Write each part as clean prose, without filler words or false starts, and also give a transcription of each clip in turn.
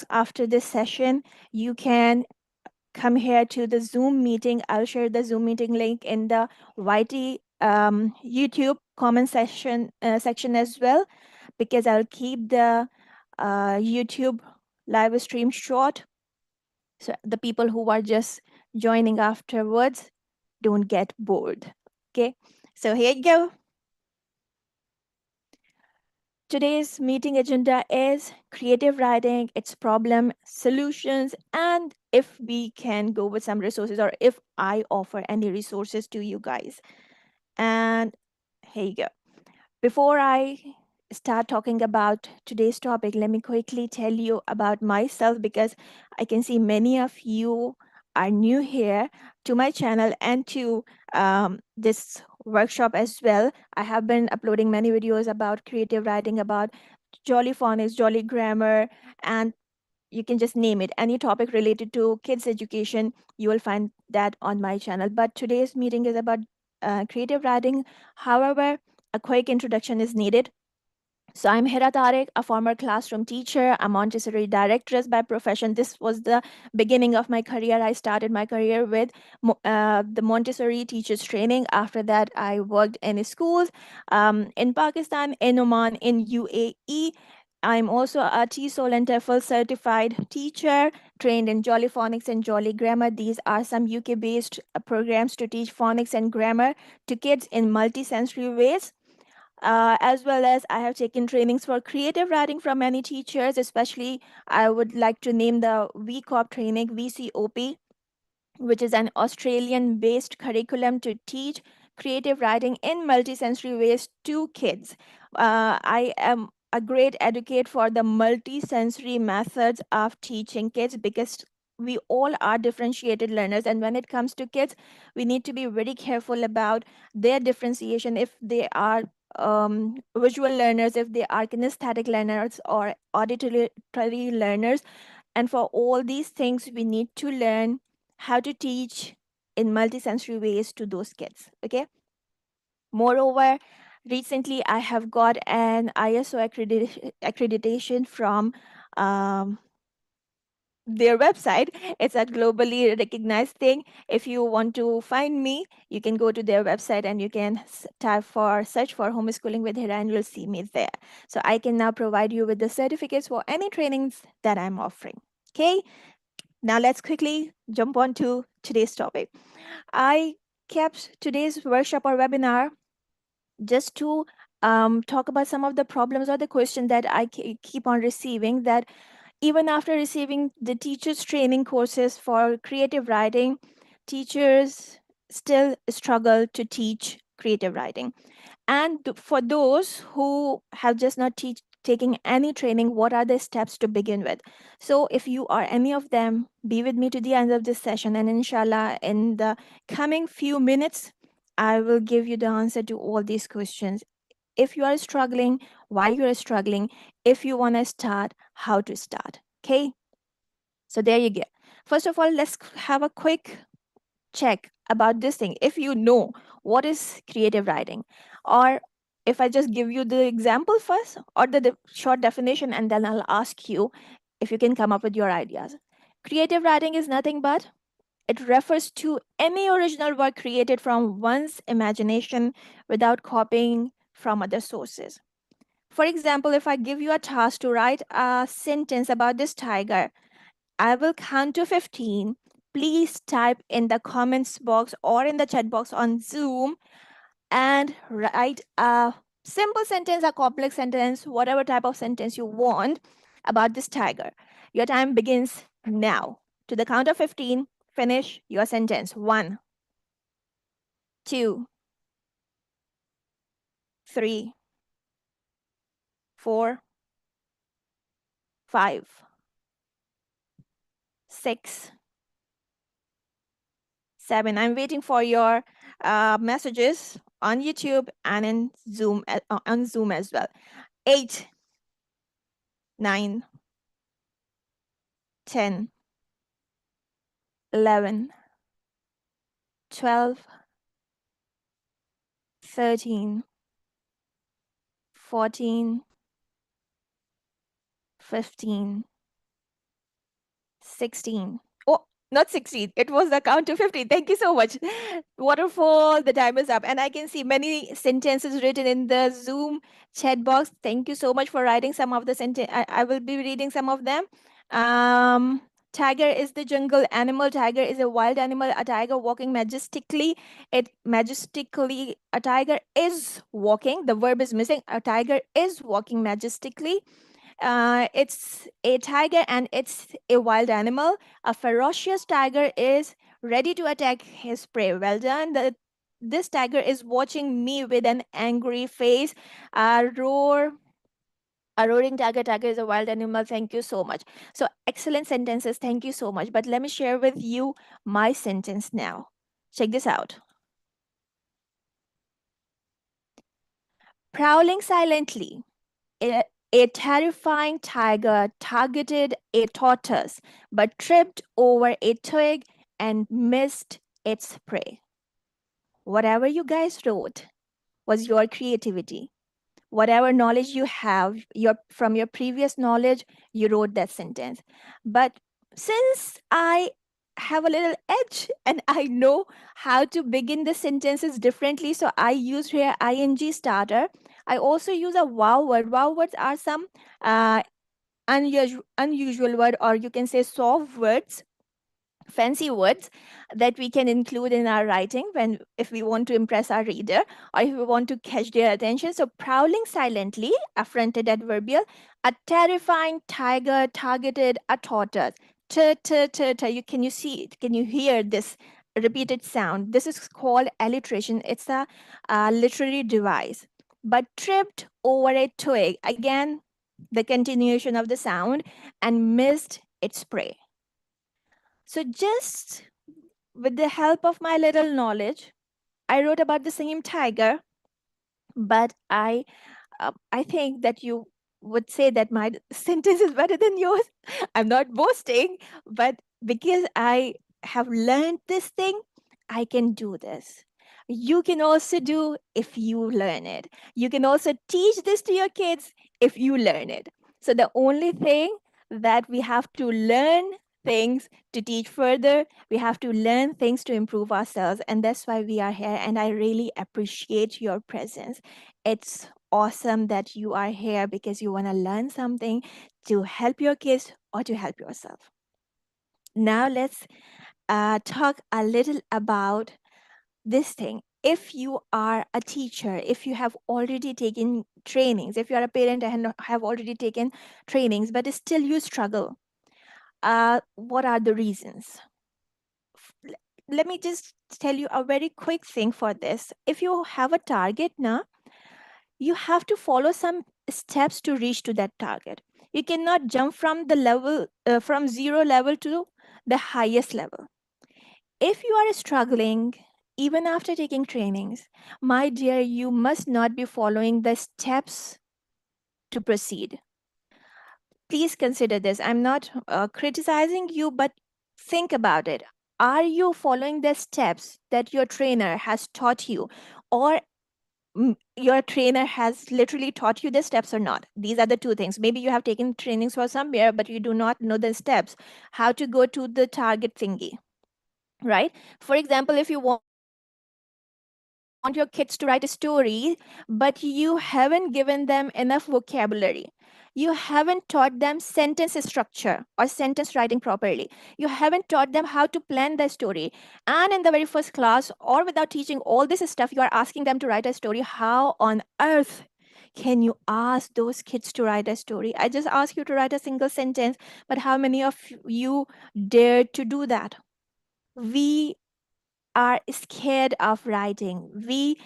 after this session, you can come here to the Zoom meeting. I'll share the Zoom meeting link in the YT YouTube comment section as well, because I'll keep the YouTube live stream short, so the people who are just joining afterwards don't get bored. Okay, so here you go. Today's meeting agenda is creative writing, its problem, solutions, and if we can go with some resources, or if I offer any resources to you guys. And here you go. Before I start talking about today's topic, let me quickly tell you about myself, because I can see many of you are new here to my channel and to this workshop as well. I have been uploading many videos about creative writing, about jolly phonics, jolly grammar, and you can just name it. Any topic related to kids education, you will find that on my channel. But today's meeting is about creative writing. However, a quick introduction is needed. So I'm Hira Tariq, a former classroom teacher, a Montessori directress by profession. This was the beginning of my career. I started my career with the Montessori teachers training. After that, I worked in schools in Pakistan, in Oman, in UAE. I'm also a TESOL and TEFL certified teacher, trained in Jolly Phonics and Jolly Grammar. These are some UK-based programs to teach phonics and grammar to kids in multisensory ways. As well as I have taken trainings for creative writing from many teachers, especially I would like to name the VCOP training, VCOP, which is an Australian based curriculum to teach creative writing in multisensory ways to kids. I am a great advocate for the multisensory methods of teaching kids, because we all are differentiated learners, and when it comes to kids, we need to be very careful about their differentiation. If they are visual learners, if they are kinesthetic learners, or auditory learners, and for all these things, we need to learn how to teach in multisensory ways to those kids. Okay. Moreover, recently I have got an ISO accreditation from um, their website. It's a globally recognized thing. If you want to find me, you can go to their website and you can search for homeschooling with Hira, and you'll see me there. So I can now provide you with the certificates for any trainings that I'm offering. Okay. Now let's quickly jump on to today's topic. I kept today's workshop or webinar just to talk about some of the problems or the questions that I keep on receiving, that even after receiving the teachers training courses for creative writing, teachers still struggle to teach creative writing. And for those who have just not taking any training, what are the steps to begin with? So if you are any of them, be with me to the end of this session, and inshallah, in the coming few minutes, I will give you the answer to all these questions. If you are struggling, why you are struggling, if you want to start, how to start. Okay, so there you go. First of all, let's have a quick check about this thing. If you know what is creative writing, or if I just give you the example first, or the short definition, and then I'll ask you if you can come up with your ideas. Creative writing is nothing but, it refers to any original work created from one's imagination without copying from other sources. For example, if I give you a task to write a sentence about this tiger, I will count to 15. Please type in the comments box or in the chat box on Zoom and write a simple sentence, a complex sentence, whatever type of sentence you want about this tiger. Your time begins now. To the count of 15, finish your sentence. 1, 2, 3, 4, 5, 6, 7. I'm waiting for your messages on YouTube and in Zoom, on Zoom as well. 8, 9, 10, 11, 12, 13, 14, 15, 16. Oh, not 16. It was the count to 50. Thank you so much. Wonderful. The time is up. And I can see many sentences written in the Zoom chat box. Thank you so much for writing some of the sentence. I will be reading some of them. Um, Tiger is the jungle animal. Tiger is a wild animal. A tiger walking majestically. A tiger is walking. The verb is missing. A tiger is walking majestically. It's a tiger and it's a wild animal. A ferocious tiger is ready to attack his prey. Well done. This tiger is watching me with an angry face. Roar. A roaring tiger. Tiger is a wild animal. Thank you so much. So, excellent sentences. Thank you so much. But let me share with you my sentence now. Check this out. Prowling silently. A terrifying tiger targeted a tortoise but tripped over a twig and missed its prey. Whatever you guys wrote was your creativity. Whatever knowledge you have from your previous knowledge, you wrote that sentence. But since I have a little edge and I know how to begin the sentences differently, so I use here ing starter. I also use a wow word. Wow words are some unusual word, or you can say soft words, fancy words that we can include in our writing when if we want to impress our reader or if we want to catch their attention. So prowling silently, affronted adverbial. A terrifying tiger targeted a tortoise. You can you see it? Can you hear this repeated sound? This is called alliteration. It's a literary device. But tripped over a twig, again the continuation of the sound, and missed its prey. So, just with the help of my little knowledge, I wrote about the same tiger, but I think that you would say that my sentence is better than yours. I'm not boasting, but because I have learned this thing, I can do this. You can also do if you learn it. You can also teach this to your kids if you learn it. So the only thing that we have to learn things to teach further, we have to learn things to improve ourselves. And that's why we are here. And I really appreciate your presence. It's awesome that you are here because you want to learn something to help your kids or to help yourself. Now, let's talk a little about this thing. If you are a teacher, if you have already taken trainings, if you are a parent and have already taken trainings, but still you struggle, what are the reasons? Let me just tell you a very quick thing for this. If you have a target now, you have to follow some steps to reach to that target. You cannot jump from the level from zero level to the highest level. If you are struggling even after taking trainings, my dear, you must not be following the steps to proceed. Please consider this. I'm not criticizing you, but think about it. Are you following the steps that your trainer has taught you, or your trainer has literally taught you the steps or not? These are the two things. Maybe you have taken trainings for somewhere, but you do not know the steps, how to go to the target thingy, right? For example, if you want your kids to write a story, but you haven't given them enough vocabulary, you haven't taught them sentence structure or sentence writing properly, you haven't taught them how to plan the story, and in the very first class or without teaching all this stuff, you are asking them to write a story, how on earth can you ask those kids to write a story? I just ask you to write a single sentence, but how many of you dare to do that? We are scared of writing. We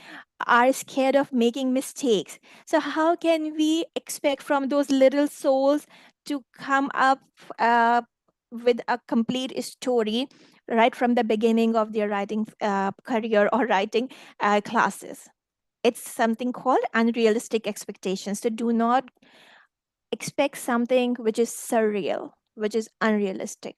are scared of making mistakes. So, how can we expect from those little souls to come up uh, with a complete story right from the beginning of their writing career or writing classes? It's something called unrealistic expectations. So, do not expect something which is surreal, which is unrealistic.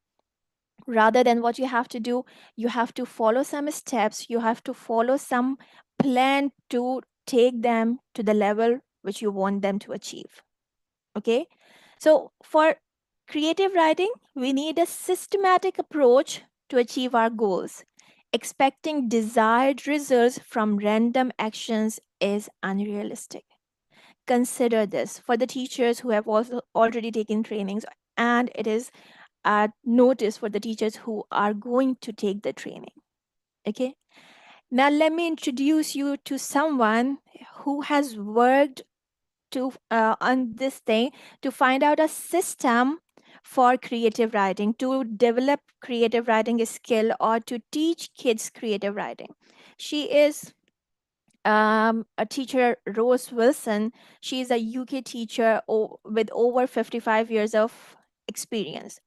Rather than, what you have to do, you have to follow some steps, you have to follow some plan to take them to the level which you want them to achieve. Okay, so for Creative writing, we need a systematic approach to achieve our goals. Expecting desired results from random actions is unrealistic. Consider this for the teachers who have also already taken trainings, and it is a notice for the teachers who are going to take the training. Okay. Now, let me introduce you to someone who has worked on this thing to find out a system for creative writing, to develop creative writing skill, or to teach kids creative writing. She is a teacher, Rose Wilson. She is a UK teacher with over 55 years of experience.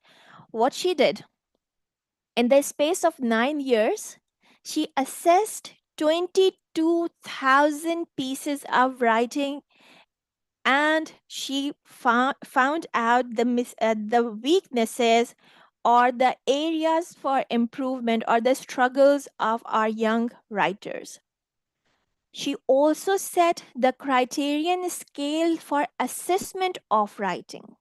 What she did in the space of 9 years, she assessed 22,000 pieces of writing, and she found out the weaknesses or the areas for improvement or the struggles of our young writers. She also set the criterion scale for assessment of writing.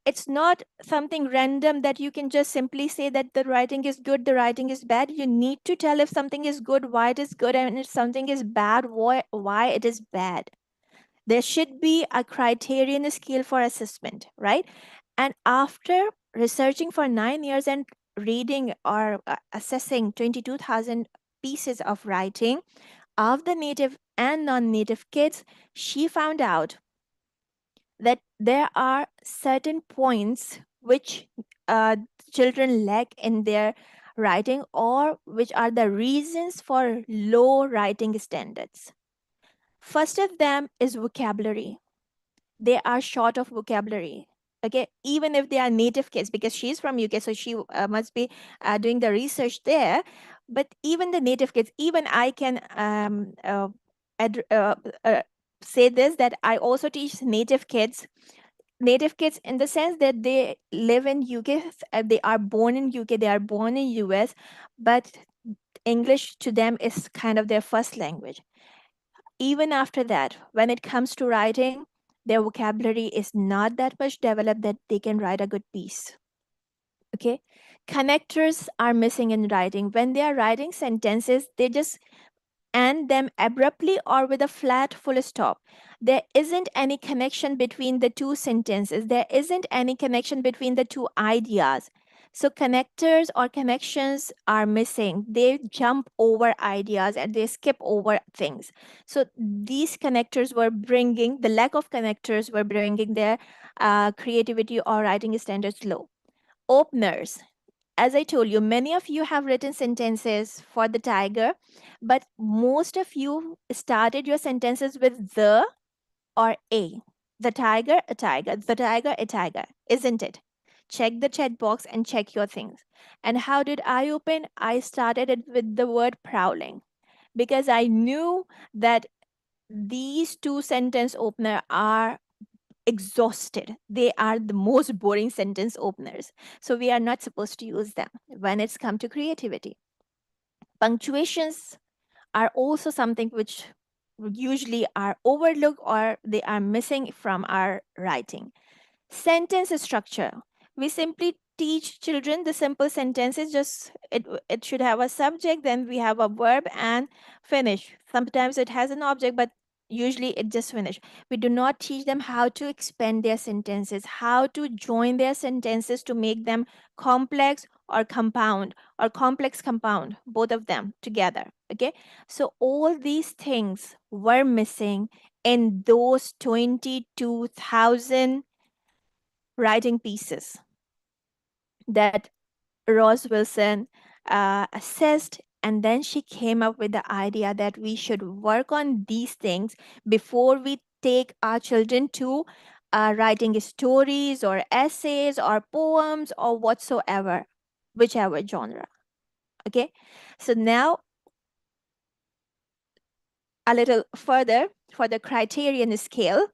It's not something random that you can just simply say that the writing is good, the writing is bad. You need to tell if something is good, why it is good, and if something is bad, why it is bad. There should be a criterion scale for assessment, right? And after researching for 9 years and reading or assessing 22,000 pieces of writing of the native and non-native kids, she found out that there are certain points which children lack in their writing, or which are the reasons for low writing standards. First of them is vocabulary. They are short of vocabulary. Okay, even if they are native kids, because she's from UK, so she must be doing the research there. But even the native kids, even I can ad- uh, uh, say this, that I also teach native kids in the sense that they live in UK, they are born in UK, they are born in US, but English to them is kind of their first language. Even after that, when it comes to writing, their vocabulary is not that much developed that they can write a good piece. Okay. Connectors are missing in writing. When they are writing sentences, they just end them abruptly or with a flat full stop. There isn't any connection between the two sentences. There isn't any connection between the two ideas. So connectors or connections are missing. They jump over ideas and they skip over things. So these connectors were bringing, the lack of connectors were bringing their creativity or writing standards low. Openers, as I told you, many of you have written sentences for the tiger, but most of you started your sentences with the or a. The tiger, a tiger, the tiger, a tiger, isn't it? Check the chat box and check your things. And how did I open? I started it with the word prowling because I knew that these two sentence opener are exhausted. They are the most boring sentence openers. So we are not supposed to use them when it's come to creativity. Punctuations are also something which usually are overlooked or they are missing from our writing. Sentence structure. We simply teach children the simple sentences, just it should have a subject, then we have a verb and finish. Sometimes it has an object, but usually it just finish. We do not teach them how to expand their sentences, how to join their sentences to make them complex or compound, or complex compound, both of them together. Okay, so all these things were missing in those 22,000 writing pieces that Rose Wilson assessed. And then she came up with the idea that we should work on these things before we take our children to writing stories or essays or poems or whatsoever, whichever genre. Okay, so now a little further for the criterion scale.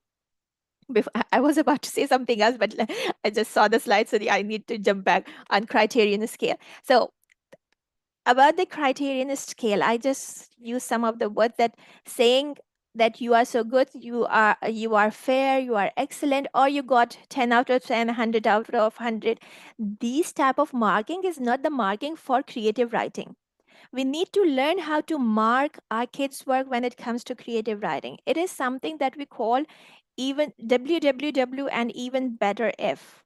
Before, I was about to say something else, but I just saw the slide, so I need to jump back on criterion scale. So about the criterion scale, I just use some of the words that saying that you are so good, you are fair, you are excellent, or you got 10 out of 10, 100 out of 100. These type of marking is not the marking for creative writing. We need to learn how to mark our kids' work when it comes to creative writing. It is something that we call even WWW and even better if.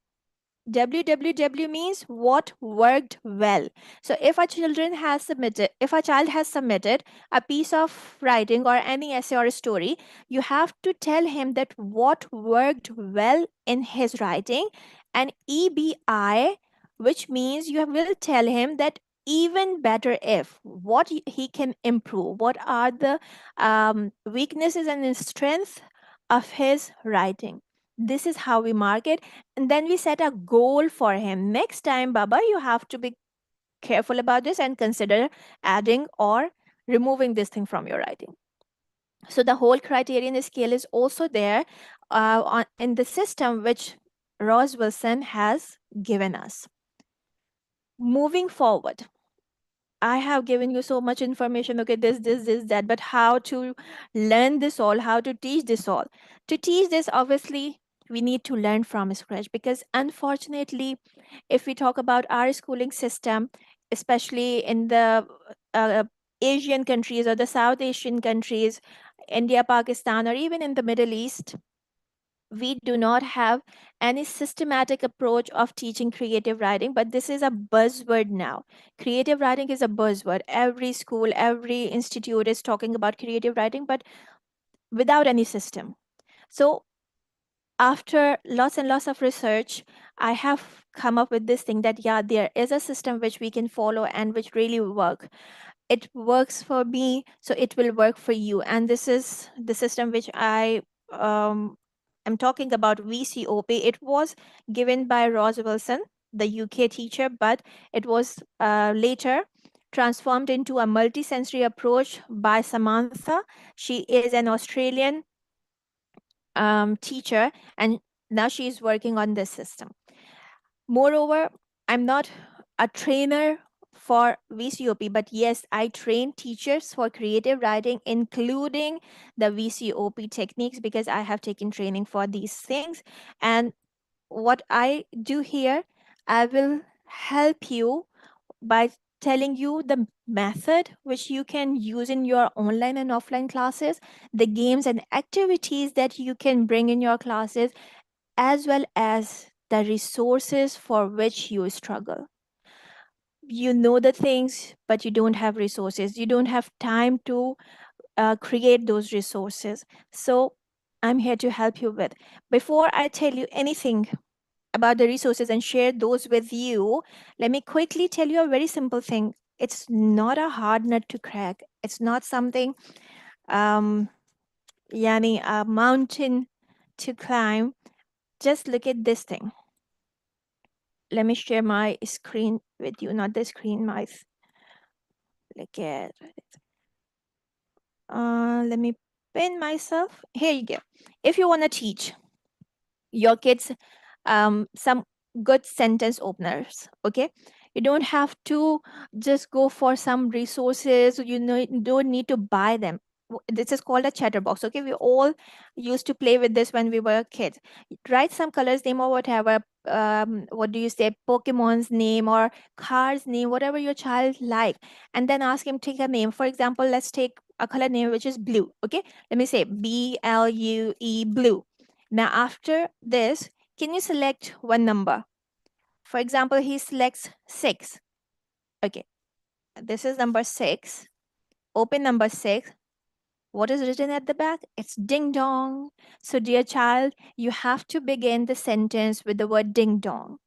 WWW means what worked well. So if a child has submitted a piece of writing or any essay or a story, you have to tell him that what worked well in his writing. And EBI, which means you will tell him that even better if, what he can improve, what are the weaknesses and strengths of his writing. This is how we mark it, and then we set a goal for him. Next time, Baba, you have to be careful about this and consider adding or removing this thing from your writing. So the whole criterion scale is also there in the system which Ross Wilson has given us. Moving forward, I have given you so much information. Okay, this, that, but how to learn this all, how to teach this all? To teach this, obviously, we need to learn from scratch, because unfortunately, if we talk about our schooling system, especially in the uh, Asian countries or the South Asian countries, India, Pakistan, or even in the Middle East, we do not have any systematic approach of teaching creative writing, but this is a buzzword now. Creative writing is a buzzword. Every school, every institute is talking about creative writing, but without any system. So after lots and lots of research, I have come up with this thing that yeah, there is a system which we can follow and which really work. It works for me, so it will work for you. And this is the system which I am talking about, VCOP. It was given by Ross Wilson, the UK teacher, but it was later transformed into a multisensory approach by Samantha. She is an Australian teacher, and now she is working on this system. Moreover, I'm not a trainer for VCOP, but yes, I train teachers for creative writing, including the VCOP techniques, because I have taken training for these things. And what I do here, I will help you by telling you the method which you can use in your online and offline classes, the games and activities that you can bring in your classes, as well as the resources for which you struggle. You know the things, but you don't have resources. You don't have time to create those resources. So I'm here to help you with. Before I tell you anything about the resources and share those with you, let me quickly tell you a very simple thing. It's not a hard nut to crack. It's not something, um, yani a mountain to climb. Just look at this thing. Let me share my screen with you, not the screen, my, look at, let me pin myself. Here you go. If you want to teach your kids some good sentence openers, okay, you don't have to just go for some resources, you don't need to buy them. This is called a chatterbox, okay. We all used to play with this when we were kids. Write some colors name or whatever, what do you say, Pokemon's name or car's name, whatever your child like, and then ask him take a name. For example, let's take a color name which is blue, okay. Let me say BLUE, blue. Now after this, can you select one number? For example, he selects 6. Okay, this is number 6. Open number 6. What is written at the back? It's ding dong. So, dear child, you have to begin the sentence with the word ding dong.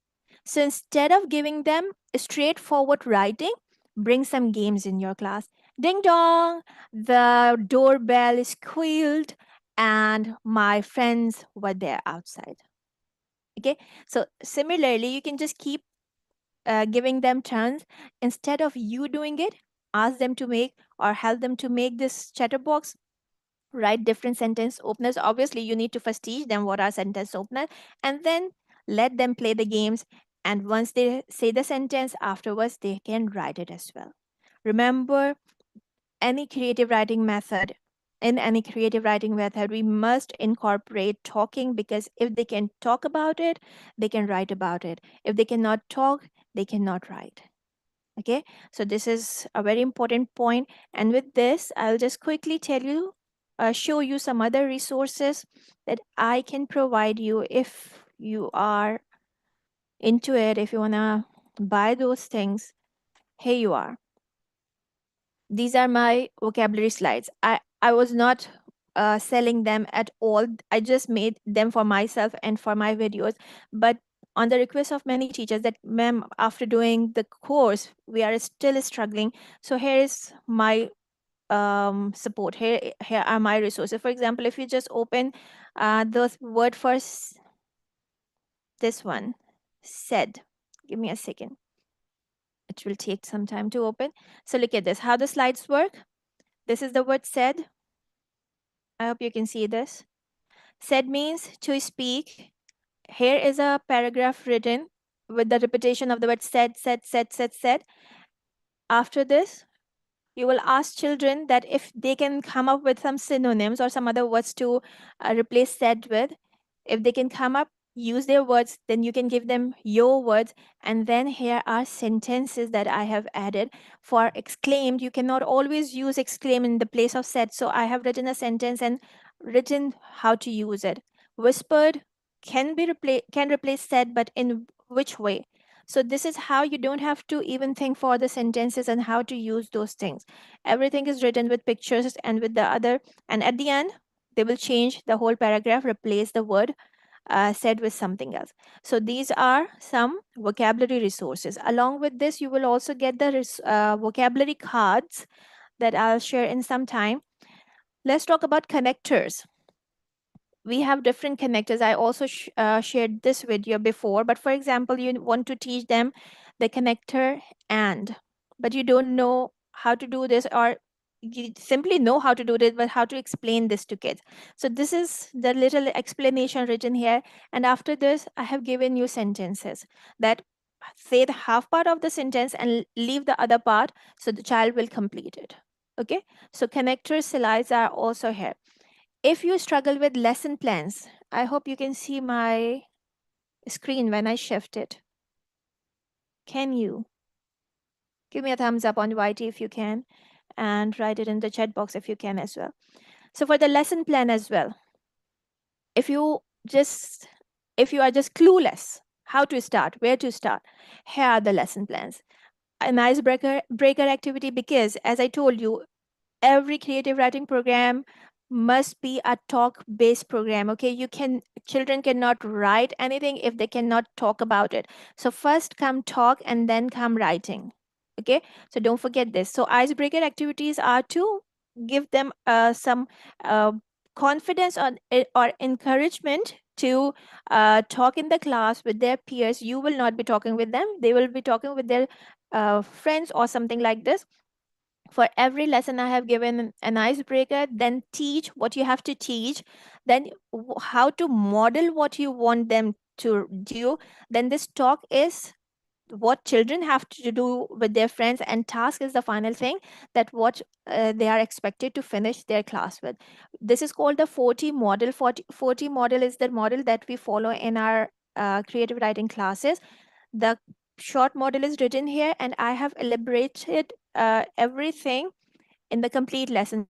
So, instead of giving them straightforward writing, bring some games in your class. Ding dong, the doorbell squealed, and my friends were there outside. Okay, so similarly, you can just keep giving them turns. Instead of you doing it, ask them to make or help them to make this chatterbox. Write different sentence openers. Obviously, you need to first teach them what are sentence openers, and then let them play the games. And once they say the sentence, afterwards they can write it as well. Remember, any creative writing method, in any creative writing method, we must incorporate talking, because if they can talk about it, they can write about it. If they cannot talk, they cannot write. Okay, so this is a very important point. And with this, I'll just quickly tell you, show you some other resources that I can provide you if you are into it, if you want to buy those things. Here you are. These are my vocabulary slides. I was not selling them at all. I just made them for myself and for my videos. But on the request of many teachers that, ma'am, after doing the course, we are still struggling. So here is my support. Here are my resources. For example, if you just open the word for this one, said. Give me a second. It will take some time to open. So look at this, how the slides work. This is the word said. I hope you can see this. Said means to speak. Here is a paragraph written with the repetition of the word said, said, said, said, said. After this, you will ask children that if they can come up with some synonyms or some other words to replace said with. If they can come up, use their words, then you can give them your words. And then here are sentences that I have added. For exclaimed, you cannot always use exclaim in the place of said. So I have written a sentence and written how to use it. Whispered can replace said, but in which way? So this is how you don't have to even think for the sentences and how to use those things. Everything is written with pictures and with the other, and at the end, they will change the whole paragraph, replace the word said with something else. So these are some vocabulary resources. Along with this, you will also get the vocabulary cards that I'll share in some time. Let's talk about connectors. We have different connectors. I also shared this video before, but for example, you want to teach them the connector and, but you don't know how to do this, or you simply know how to do this, but how to explain this to kids. So this is the little explanation written here. And after this, I have given you sentences that say the half part of the sentence and leave the other part, so the child will complete it. Okay, so connector slides are also here. If you struggle with lesson plans, I hope you can see my screen when I shift it. Can you? Give me a thumbs up on YT if you can, and write it in the chat box if you can as well. So for the lesson plan as well, if you just if you are just clueless how to start, where to start, here are the lesson plans. An icebreaker breaker activity, because as I told you, every creative writing program must be a talk based program. Okay, children cannot write anything if they cannot talk about it. So first come talk and then come writing. Okay, so don't forget this. So icebreaker activities are to give them some uh, confidence or encouragement to talk in the class with their peers. You will not be talking with them, they will be talking with their friends or something like this. For every lesson I have given an icebreaker, then teach what you have to teach, then how to model what you want them to do. Then this talk is what children have to do with their friends, and task is the final thing, that what they are expected to finish their class with. This is called the 40 model. 40 model is the model that we follow in our creative writing classes. The short model is written here, and I have elaborated everything in the complete lesson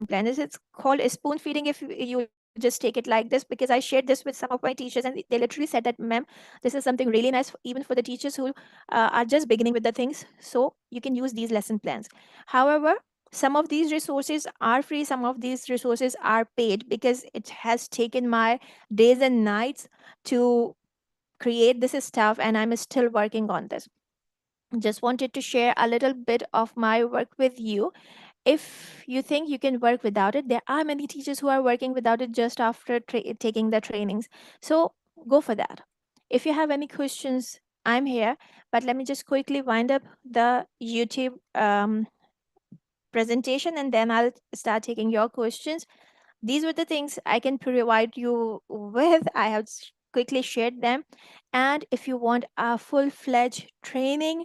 plan. It's called a spoon feeding if you just take it like this, because I shared this with some of my teachers and they literally said that, ma'am, this is something really nice even for the teachers who are just beginning with the things. So you can use these lesson plans. However, some of these resources are free, some of these resources are paid, because it has taken my days and nights to create this stuff, and I'm still working on this. Just wanted to share a little bit of my work with you. If you think you can work without it, there are many teachers who are working without it just after taking the trainings. So go for that. If you have any questions, I'm here. But let me just quickly wind up the YouTube presentation, and then I'll start taking your questions. These were the things I can provide you with. I have quickly shared them. And if you want a full-fledged training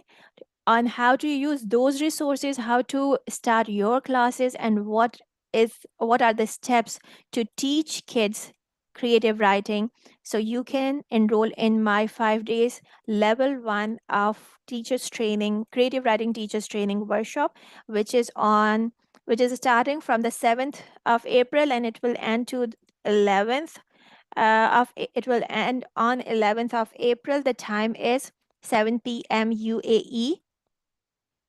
on how to use those resources, how to start your classes, and what are the steps to teach kids creative writing. So you can enroll in my 5 days level 1 of teachers training, creative writing teachers training workshop, which is on which is starting from the 7th of April, and it will end to 11th it will end on 11th of April. The time is 7 p.m. UAE,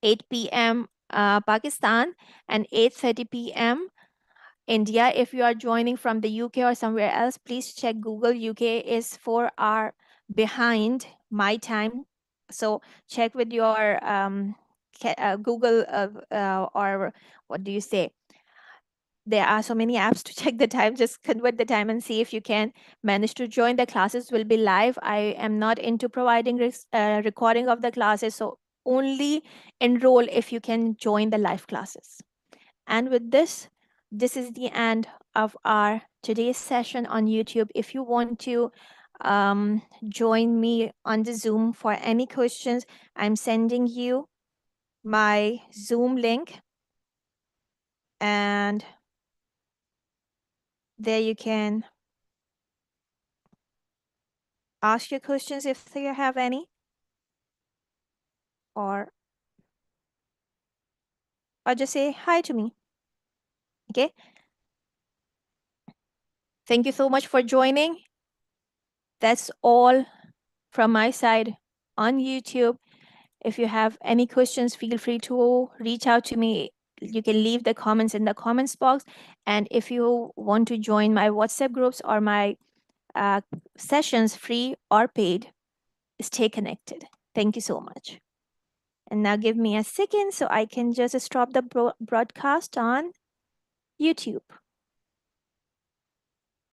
8 p.m. Pakistan, and 8:30 p.m. India. If you are joining from the UK or somewhere else, please check Google. UK is 4 hour behind my time, so check with your Google or what do you say? There are so many apps to check the time. Just convert the time and see if you can manage to join. The classes will be live. I am not into providing recording of the classes, so only enroll if you can join the live classes. And with this, this is the end of our today's session on YouTube. If you want to join me on the Zoom for any questions, I'm sending you my Zoom link, and there you can ask your questions if you have any, or just say hi to me. Okay. Thank you so much for joining. That's all from my side on YouTube. If you have any questions, feel free to reach out to me. You can leave the comments in the comments box. And if you want to join my WhatsApp groups or my sessions, free or paid, stay connected. Thank you so much. And now give me a second so I can just stop the broadcast on YouTube.